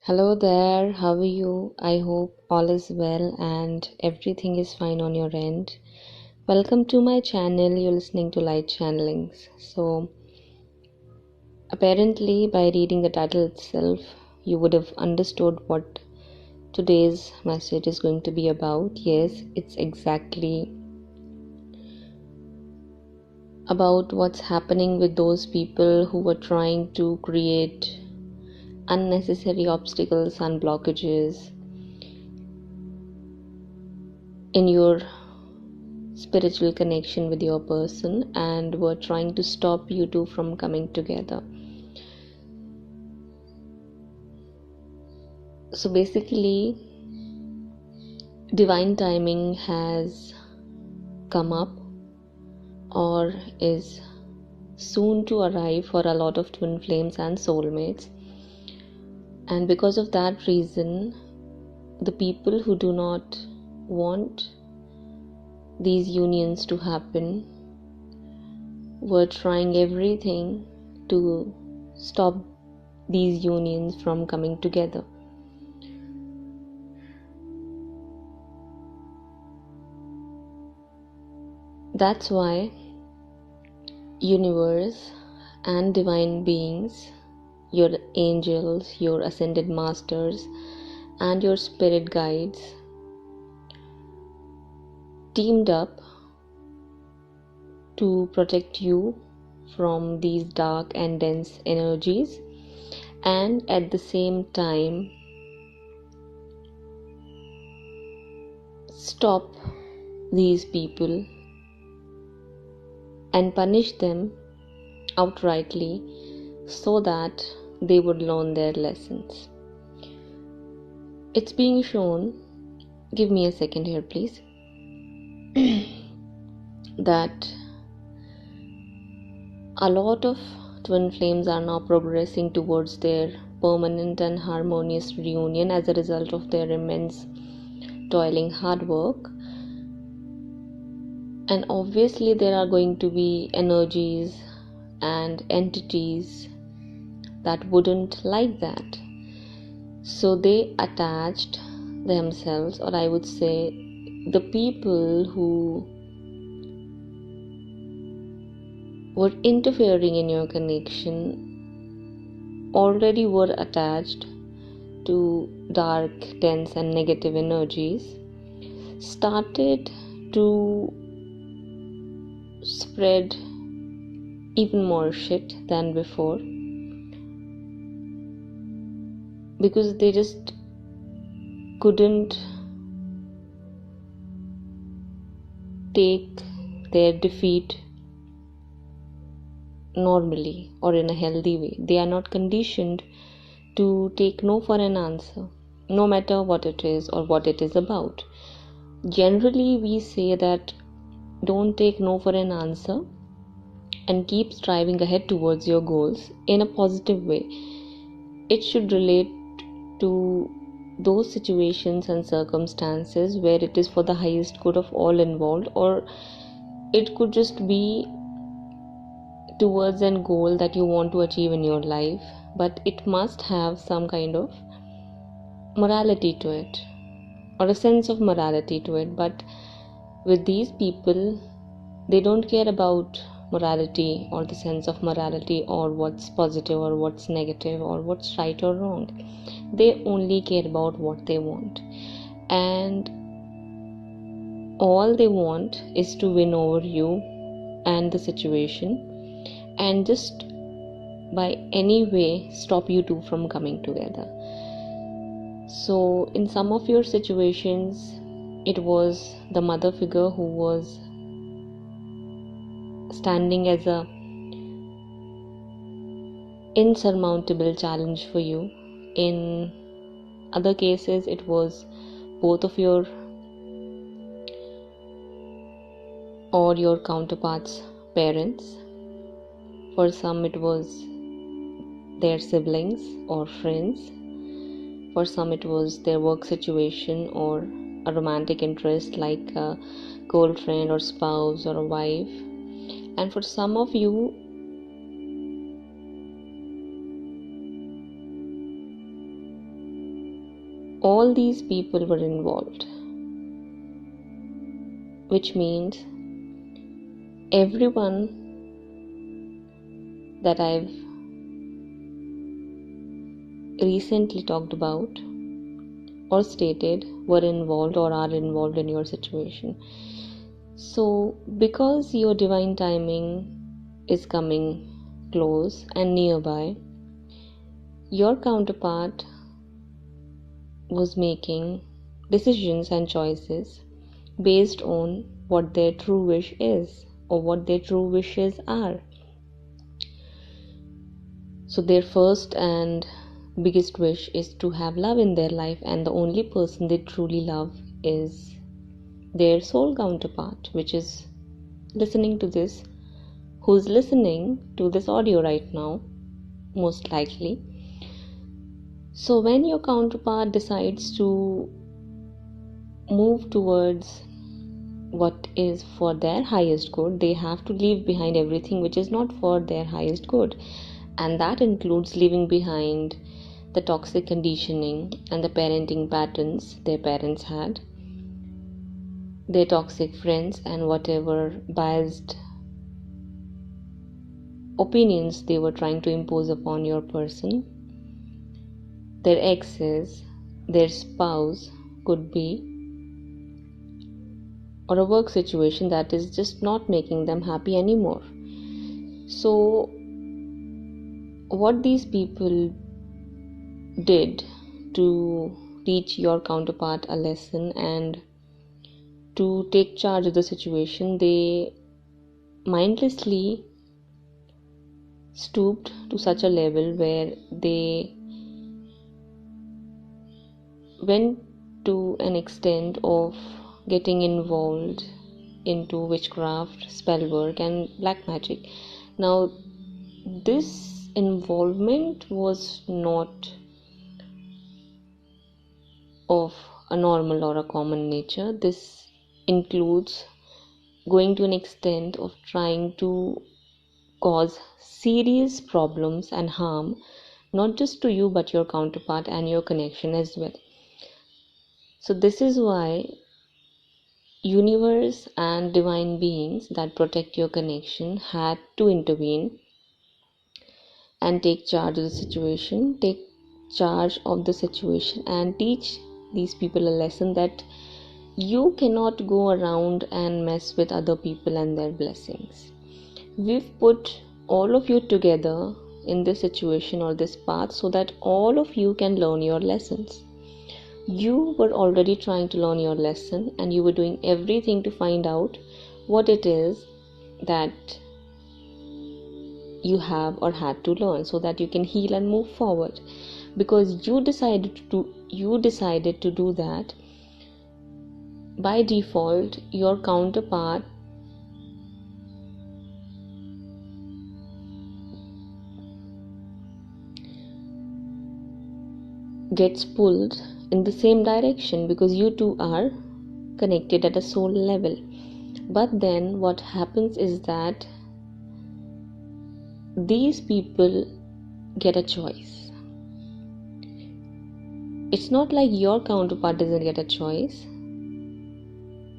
Hello there, how are you? I hope all is well and everything is fine on your end. Welcome to my channel. You're listening to Light Channelings. So, apparently, by reading the title itself, you would have understood what today's message is going to be about. Yes, it's exactly about what's happening with those people who were trying to create unnecessary obstacles and blockages in your spiritual connection with your person and were trying to stop you two from coming together. So basically, divine timing has come up or is soon to arrive for a lot of twin flames and soulmates, and because of that reason, the people who do not want these unions to happen were trying everything to stop these unions from coming together. That's why universe and divine beings, your angels, your ascended masters, and your spirit guides teamed up to protect you from these dark and dense energies, and at the same time stop these people and punish them outrightly so that they would learn their lessons. It's being shown, give me a second here please, that a lot of twin flames are now progressing towards their permanent and harmonious reunion as a result of their immense toiling hard work. And obviously there are going to be energies and entities that wouldn't like that. So they attached themselves, or I would say the people who were interfering in your connection already were attached to dark, dense and negative energies, started to spread even more shit than before, because they just couldn't take their defeat normally or in a healthy way. They are not conditioned to take no for an answer, no matter what it is or what it is about. Generally, we say that don't take no for an answer and keep striving ahead towards your goals in a positive way. It should relate to those situations and circumstances where it is for the highest good of all involved, or it could just be towards a goal that you want to achieve in your life, but it must have some kind of morality to it or a sense of morality to it. But with these people, they don't care about morality or the sense of morality or what's positive or what's negative or what's right or wrong. They only care about what they want, and all they want is to win over you and the situation, and just by any way stop you two from coming together. So in some of your situations, it was the mother figure who was standing as a insurmountable challenge for you. In other cases, it was both of your or your counterparts' parents. For some, it was their siblings or friends. For some, it was their work situation or a romantic interest like a girlfriend or spouse or a wife. And for some of you, all these people were involved, which means everyone that I've recently talked about or stated were involved or are involved in your situation. So because your divine timing is coming close and nearby, your counterpart was making decisions and choices based on what their true wish is or what their true wishes are. So their first and biggest wish is to have love in their life, and the only person they truly love is their soul counterpart, which is listening to this, who's listening to this audio right now, most likely. So when your counterpart decides to move towards what is for their highest good, they have to leave behind everything which is not for their highest good, and that includes leaving behind the toxic conditioning and the parenting patterns their parents had, their toxic friends, and whatever biased opinions they were trying to impose upon your person. Their exes, their spouse could be, or a work situation that is just not making them happy anymore. So what these people did to teach your counterpart a lesson and to take charge of the situation, they mindlessly stooped to such a level where they went to an extent of getting involved into witchcraft, spell work, and black magic. Now, this involvement was not of a normal or a common nature. This includes going to an extent of trying to cause serious problems and harm, not just to you but your counterpart and your connection as well. So this is why universe and divine beings that protect your connection had to intervene and take charge of the situation, and teach these people a lesson that you cannot go around and mess with other people and their blessings. We've put all of you together in this situation or this path so that all of you can learn your lessons. You were already trying to learn your lesson, and you were doing everything to find out what it is that you have or had to learn so that you can heal and move forward. Because you decided to do that, by default your counterpart gets pulled in the same direction because you two are connected at a soul level. But then what happens is that these people get a choice. It's not like your counterpart doesn't get a choice.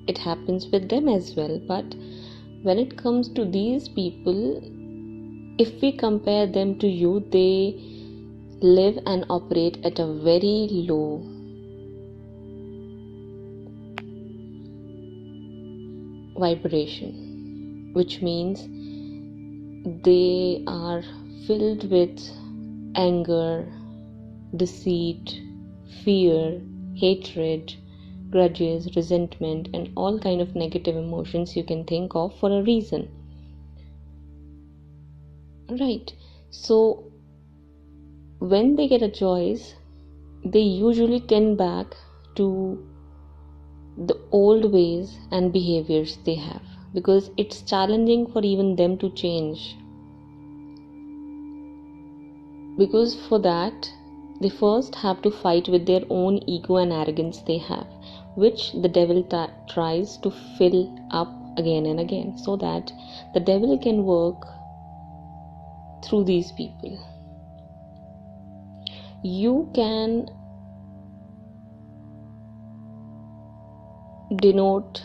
It happens with them as well. But when it comes to these people, if we compare them to you, they live and operate at a very low vibration, which means they are filled with anger, deceit, fear, hatred, grudges, resentment, and all kind of negative emotions you can think of for a reason. Right. So when they get a choice, they usually tend back to the old ways and behaviors they have, because it's challenging for even them to change. Because for that, they first have to fight with their own ego and arrogance they have, which the devil tries to fill up again and again, so that the devil can work through these people. You can denote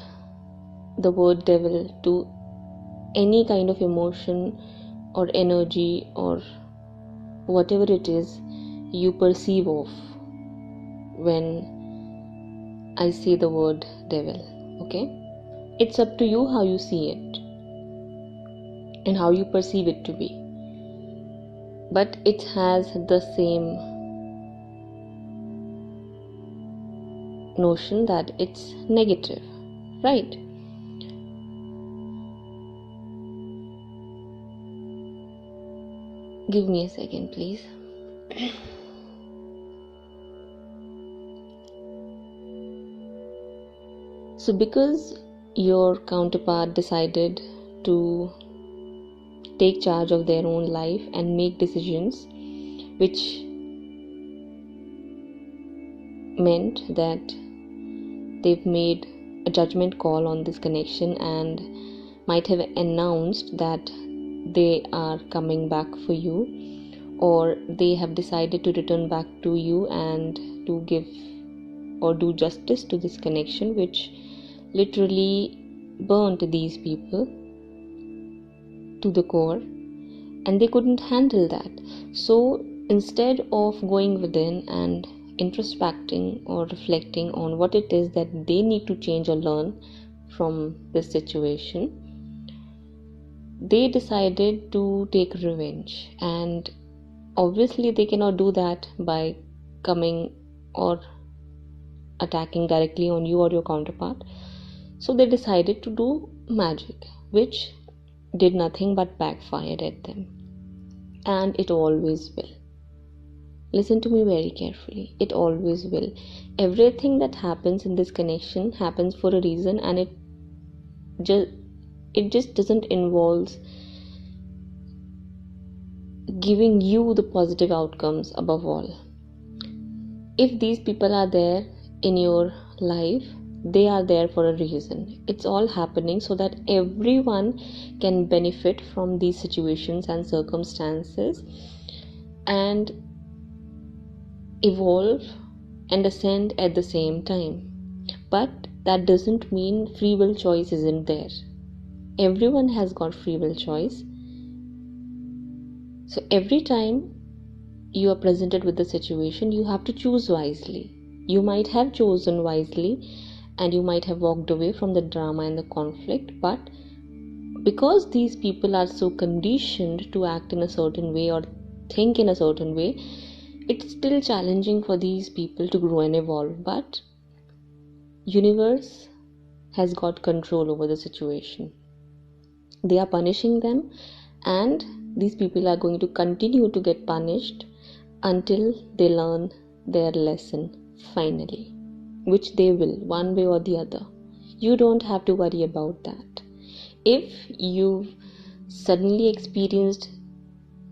the word devil to any kind of emotion or energy or whatever it is you perceive of when I say the word devil. Okay, it's up to you how you see it and how you perceive it to be, but it has the same notion that it's negative, right? Give me a second, please. So because your counterpart decided to take charge of their own life and make decisions which meant that they've made a judgment call on this connection and might have announced that they are coming back for you, or they have decided to return back to you and to give or do justice to this connection, which literally burnt these people to the core, and they couldn't handle that. So instead of going within and introspecting or reflecting on what it is that they need to change or learn from this situation, they decided to take revenge. And obviously they cannot do that by coming or attacking directly on you or your counterpart. So they decided to do magic, which did nothing but backfired at them. And it always will. Listen to me very carefully. It always will. Everything that happens in this connection happens for a reason, and it just doesn't involve giving you the positive outcomes above all. If these people are there in your life, they are there for a reason. It's all happening so that everyone can benefit from these situations and circumstances and evolve and ascend at the same time. But that doesn't mean free will choice isn't there. Everyone has got free will choice. So every time you are presented with the situation, you have to choose wisely. You might have chosen wisely and you might have walked away from the drama and the conflict, but because these people are so conditioned to act in a certain way or think in a certain way, it's still challenging for these people to grow and evolve. But universe has got control over the situation. They are punishing them, and these people are going to continue to get punished until they learn their lesson finally, which they will, one way or the other. You don't have to worry about that. If you've suddenly experienced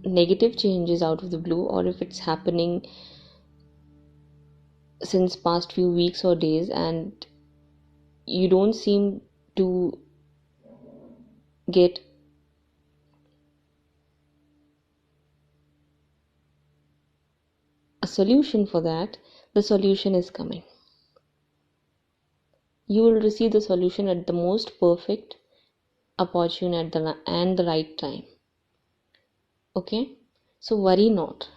negative changes out of the blue, or if it's happening since past few weeks or days and you don't seem to get a solution for that, the solution is coming. You will receive the solution at the most perfect, opportune and the right time. Okay? So worry not.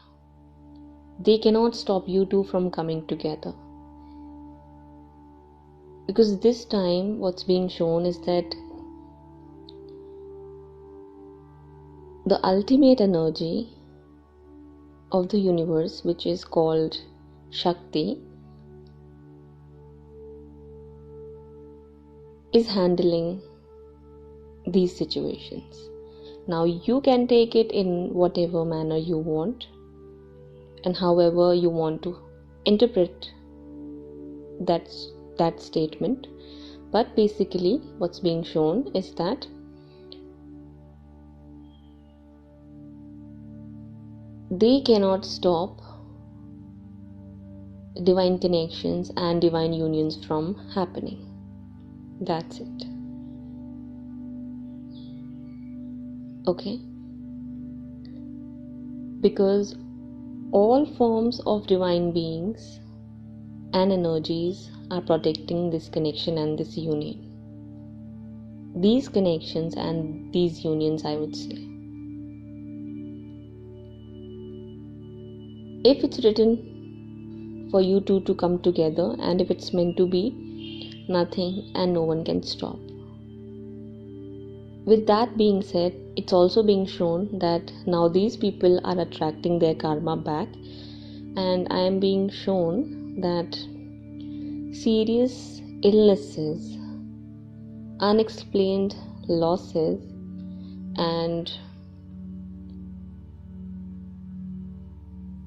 They cannot stop you two from coming together. Because this time what's being shown is that the ultimate energy of the universe, which is called Shakti, is handling these situations. Now you can take it in whatever manner you want and however you want to interpret that statement, but basically what's being shown is that they cannot stop divine connections and divine unions from happening. That's it. Okay? Because all forms of divine beings and energies are protecting this connection and this union. These connections and these unions, I would say. If it's written for you two to come together, and if it's meant to be, nothing and no one can stop. With that being said, it's also being shown that now these people are attracting their karma back, and I am being shown that serious illnesses, unexplained losses, and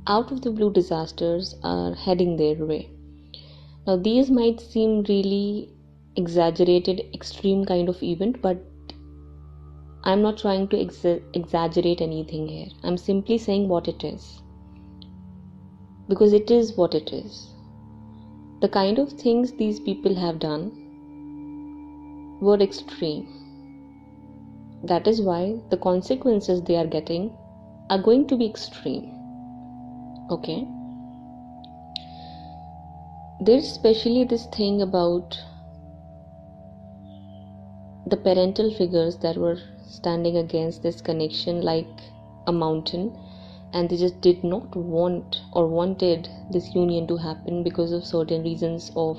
out of the blue disasters are heading their way. Now these might seem really exaggerated, extreme kind of event, but I'm not trying to exaggerate anything here. I'm simply saying what it is, because it is what it is. The kind of things these people have done were extreme. That is why the consequences they are getting are going to be extreme. Okay? There's especially this thing about the parental figures that were standing against this connection like a mountain, and they just did not want or wanted this union to happen because of certain reasons of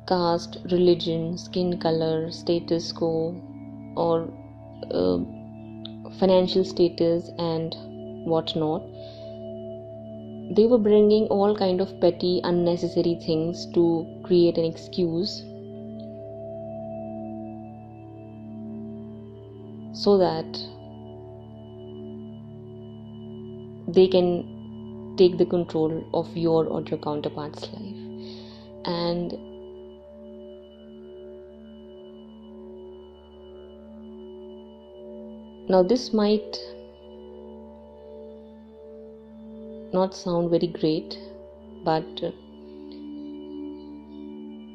caste, religion, skin color, status quo, or financial status and whatnot. They were bringing all kind of petty, unnecessary things to create an excuse so that they can take the control of your or your counterpart's life. And now this might not sound very great, but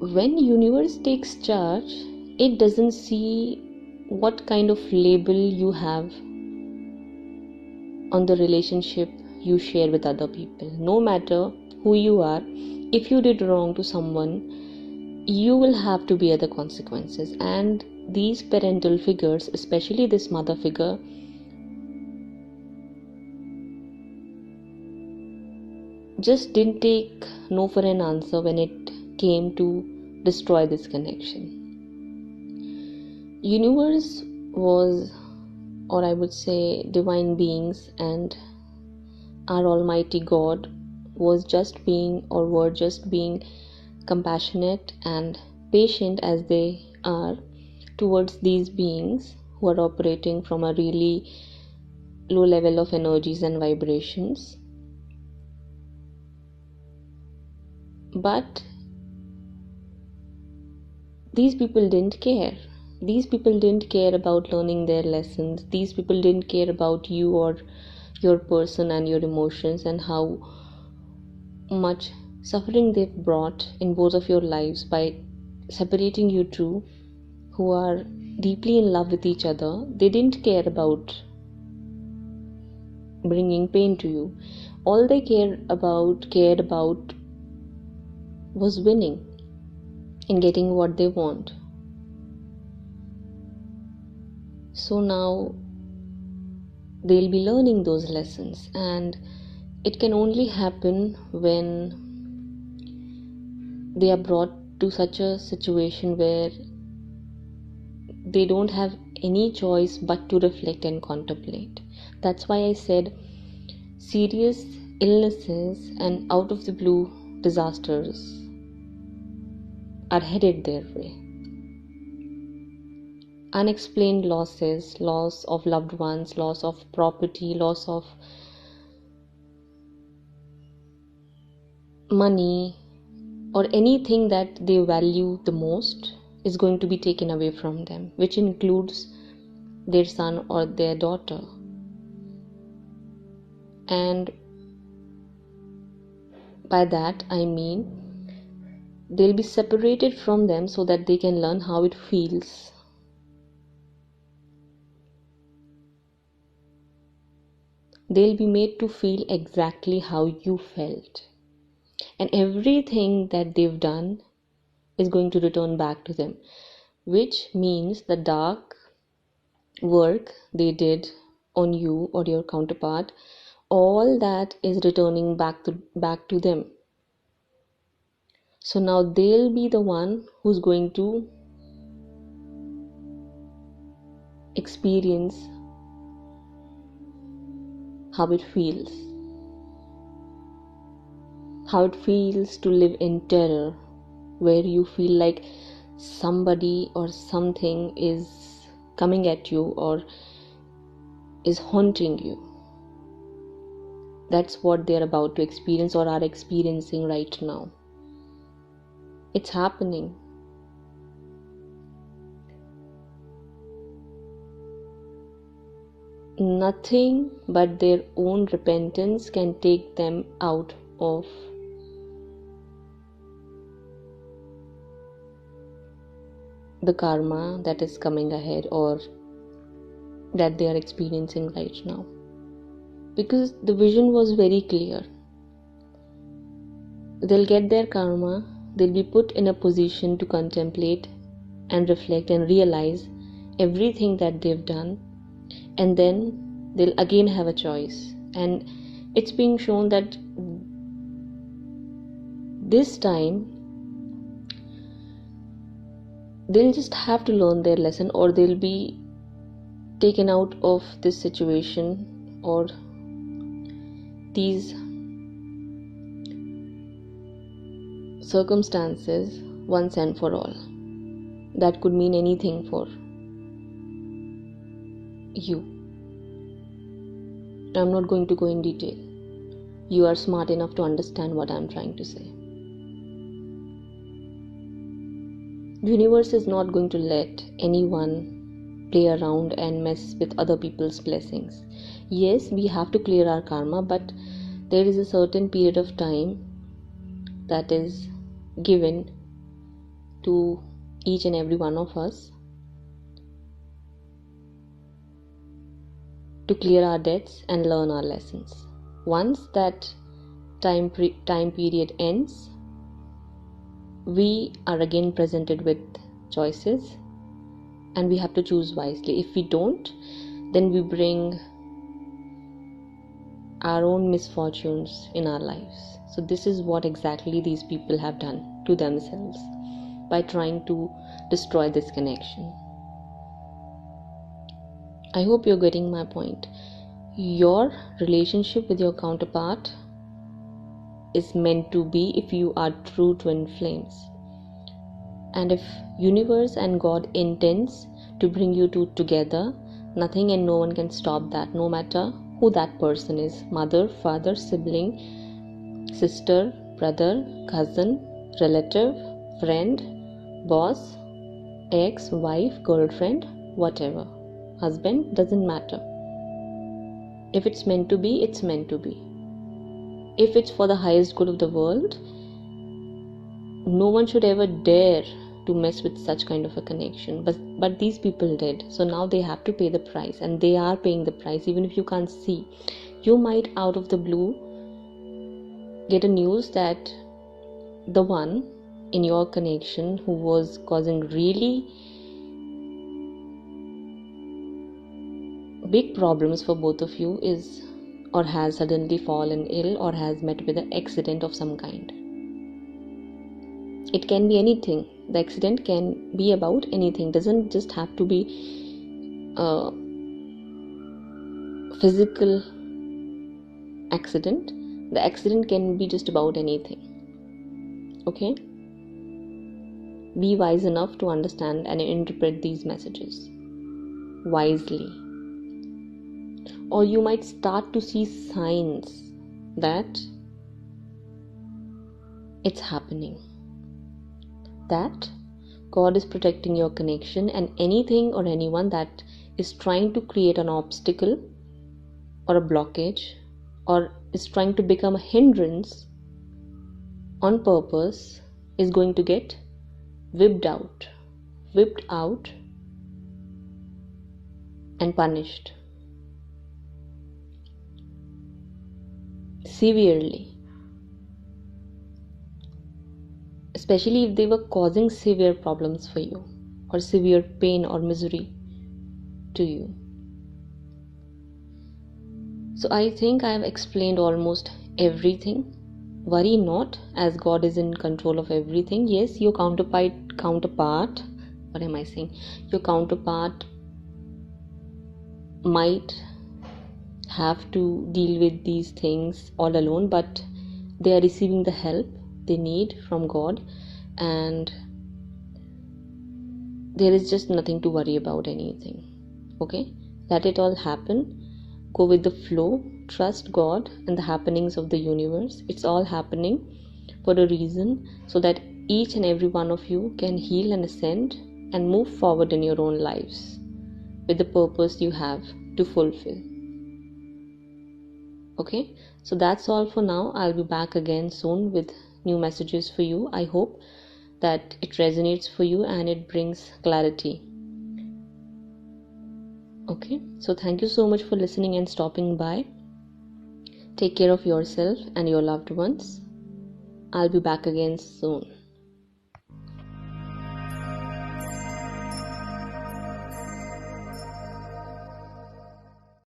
when universe takes charge, it doesn't see what kind of label you have on the relationship you share with other people. No matter who you are, if you did wrong to someone, you will have to bear the consequences. And these parental figures, especially this mother figure, just didn't take no for an answer when it came to destroy this connection. Universe was, or I would say divine beings and our almighty God were just being compassionate and patient as they are towards these beings who are operating from a really low level of energies and vibrations. But these people didn't care. These people didn't care about learning their lessons. These people didn't care about you or your person and your emotions and how much suffering they've brought in both of your lives by separating you two who are deeply in love with each other. They didn't care about bringing pain to you. All they cared about was winning and getting what they want. So now they'll be learning those lessons, and it can only happen when they are brought to such a situation where they don't have any choice but to reflect and contemplate. That's why I said serious illnesses and out of the blue disasters are headed their way. Unexplained losses, loss of loved ones, loss of property, loss of money, or anything that they value the most is going to be taken away from them, which includes their son or their daughter. And by that I mean they'll be separated from them so that they can learn how it feels. They'll be made to feel exactly how you felt. and everything that they've done is going to return back to them, which means the dark work they did on you or your counterpart, all that is returning back to them. So now they'll be the one who's going to experience how it feels to live in terror, where you feel like somebody or something is coming at you or is haunting you. That's what they're about to experience or are experiencing right now. It's happening. Nothing but their own repentance can take them out of the karma that is coming ahead or that they are experiencing right now. Because the vision was very clear. They'll get their karma, they'll be put in a position to contemplate and reflect and realize everything that they've done, and then they'll again have a choice. And it's being shown that this time they'll just have to learn their lesson, or they'll be taken out of this situation or these circumstances once and for all. That could mean anything for you. I'm not going to go in detail. You are smart enough to understand what I'm trying to say. The universe is not going to let anyone play around and mess with other people's blessings. Yes, we have to clear our karma, but there is a certain period of time that is given to each and every one of us to clear our debts and learn our lessons. Once that time period ends, we are again presented with choices and we have to choose wisely. If we don't, then we bring our own misfortunes in our lives. So this is what exactly these people have done to themselves by trying to destroy this connection. I hope you're getting my point. Your relationship with your counterpart is meant to be if you are true twin flames. And if universe and God intends to bring you two together, nothing and no one can stop that, no matter who that person is. Mother, father, sibling, sister, brother, cousin, relative, friend, boss, ex, wife, girlfriend, whatever. Husband, doesn't matter. If it's meant to be, it's meant to be. If it's for the highest good of the world, no one should ever dare to mess with such kind of a connection. But these people did. So now they have to pay the price, and they are paying the price even if you can't see. You might out of the blue get a news that the one in your connection who was causing really big problems for both of you is or has suddenly fallen ill or has met with an accident of some kind. It can be anything. The accident can be about anything. Doesn't just have to be a physical accident. The accident can be just about anything. Okay? Be wise enough to understand and interpret these messages wisely. Or you might start to see signs that it's happening. That God is protecting your connection, and anything or anyone that is trying to create an obstacle or a blockage or is trying to become a hindrance on purpose is going to get whipped out and punished severely. especially if they were causing severe problems for you or severe pain or misery to you. So I think I have explained almost everything. Worry not, as God is in control of everything. Yes, your counterpart, what am I saying? Your counterpart might have to deal with these things all alone, but they are receiving the help they need from God, and there is just nothing to worry about anything. Okay, let it all happen. Go with the flow, trust God and the happenings of the universe. It's all happening for a reason, so that each and every one of you can heal and ascend and move forward in your own lives with the purpose you have to fulfill. Okay, so that's all for now. I'll be back again soon with new messages for you. I hope that it resonates for you and it brings clarity. Okay, so thank you so much for listening and stopping by. Take care of yourself and your loved ones. I'll be back again soon.